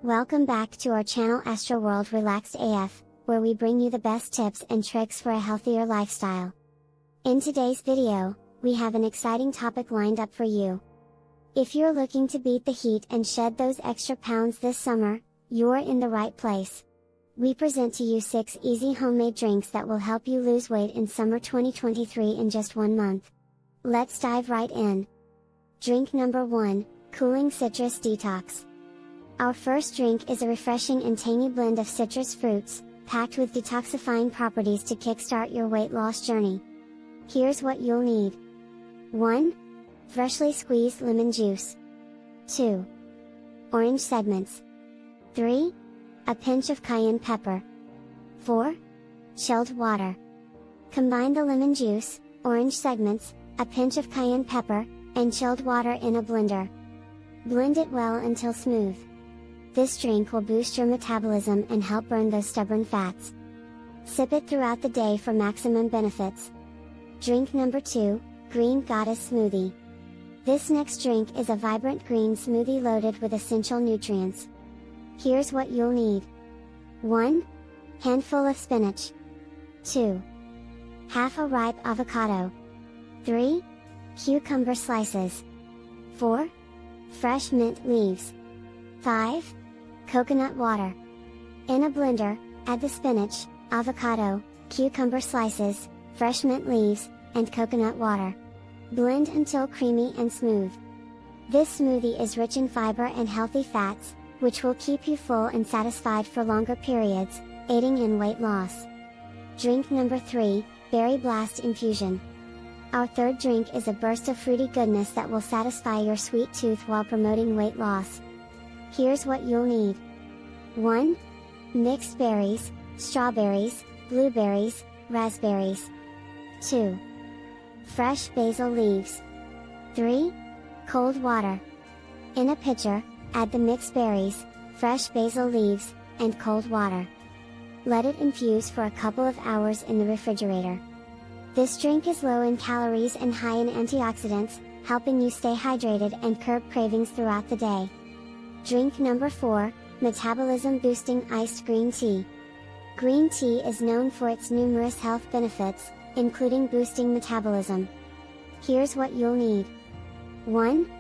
Welcome back to our channel Astro World Relaxed AF, where we bring you the best tips and tricks for a healthier lifestyle. In today's video, we have an exciting topic lined up for you. If you're looking to beat the heat and shed those extra pounds this summer, you're in the right place. We present to you 6 easy homemade drinks that will help you lose weight in summer 2023 in just 1 month. Let's dive right in. Drink number 1, Cooling Citrus Detox. Our first drink is a refreshing and tangy blend of citrus fruits, packed with detoxifying properties to kickstart your weight loss journey. Here's what you'll need. 1. Freshly squeezed lemon juice. 2. Orange segments. 3. A pinch of cayenne pepper. 4. Chilled water. Combine the lemon juice, orange segments, a pinch of cayenne pepper, and chilled water in a blender. Blend it well until smooth. This drink will boost your metabolism and help burn those stubborn fats. Sip it throughout the day for maximum benefits. Drink number 2, Green Goddess Smoothie. This next drink is a vibrant green smoothie loaded with essential nutrients. Here's what you'll need. 1. Handful of spinach. 2. Half a ripe avocado. 3. Cucumber slices. 4. Fresh mint leaves. 5. Coconut water. In a blender, add the spinach, avocado, cucumber slices, fresh mint leaves, and coconut water. Blend until creamy and smooth. This smoothie is rich in fiber and healthy fats, which will keep you full and satisfied for longer periods, aiding in weight loss. Drink number 3, Berry Blast Infusion. Our third drink is a burst of fruity goodness that will satisfy your sweet tooth while promoting weight loss. Here's what you'll need. 1. Mixed berries, strawberries, blueberries, raspberries. 2. Fresh basil leaves. 3. Cold water. In a pitcher, add the mixed berries, fresh basil leaves, and cold water. Let it infuse for a couple of hours in the refrigerator. This drink is low in calories and high in antioxidants, helping you stay hydrated and curb cravings throughout the day. Drink number 4, Metabolism Boosting Iced Green Tea. Green tea is known for its numerous health benefits, including boosting metabolism. Here's what you'll need. 1.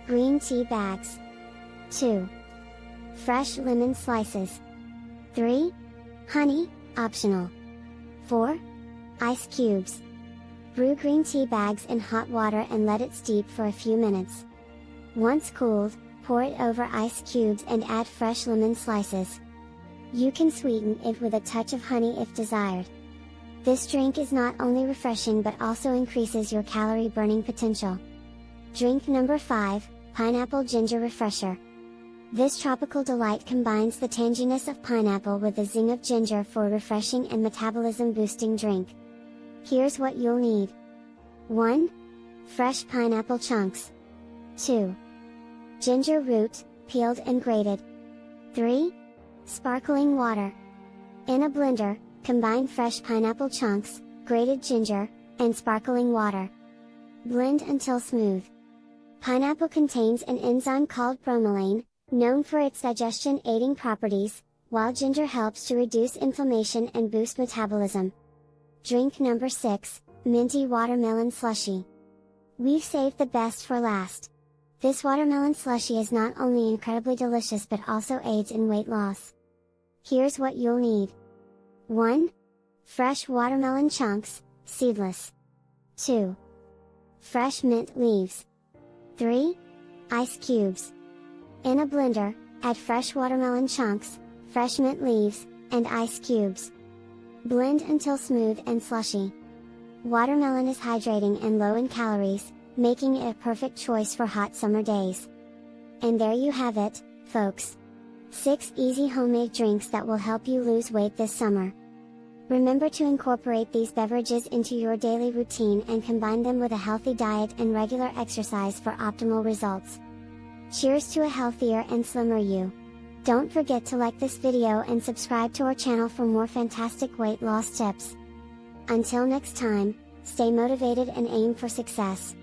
Green tea bags. 2. Fresh lemon slices. 3. Honey, optional. 4. Ice cubes. Brew green tea bags in hot water and let it steep for a few minutes. Once cooled, pour it over ice cubes and add fresh lemon slices. You can sweeten it with a touch of honey if desired. This drink is not only refreshing but also increases your calorie burning potential. Drink number 5, Pineapple Ginger Refresher. This tropical delight combines the tanginess of pineapple with the zing of ginger for a refreshing and metabolism boosting drink. Here's what you'll need. 1. Fresh pineapple chunks. 2. Ginger root, peeled and grated. 3. Sparkling water. In a blender, combine fresh pineapple chunks, grated ginger, and sparkling water. Blend until smooth. Pineapple contains an enzyme called bromelain, known for its digestion-aiding properties, while ginger helps to reduce inflammation and boost metabolism. Drink number 6, Minty Watermelon Slushie. We've saved the best for last. This watermelon slushie is not only incredibly delicious but also aids in weight loss. Here's what you'll need. 1. Fresh watermelon chunks, seedless. 2. Fresh mint leaves. 3. Ice cubes. In a blender, add fresh watermelon chunks, fresh mint leaves, and ice cubes. Blend until smooth and slushy. Watermelon is hydrating and low in calories, making it a perfect choice for hot summer days. And there you have it, folks. 6 easy homemade drinks that will help you lose weight this summer. Remember to incorporate these beverages into your daily routine and combine them with a healthy diet and regular exercise for optimal results. Cheers to a healthier and slimmer you! Don't forget to like this video and subscribe to our channel for more fantastic weight loss tips. Until next time, stay motivated and aim for success.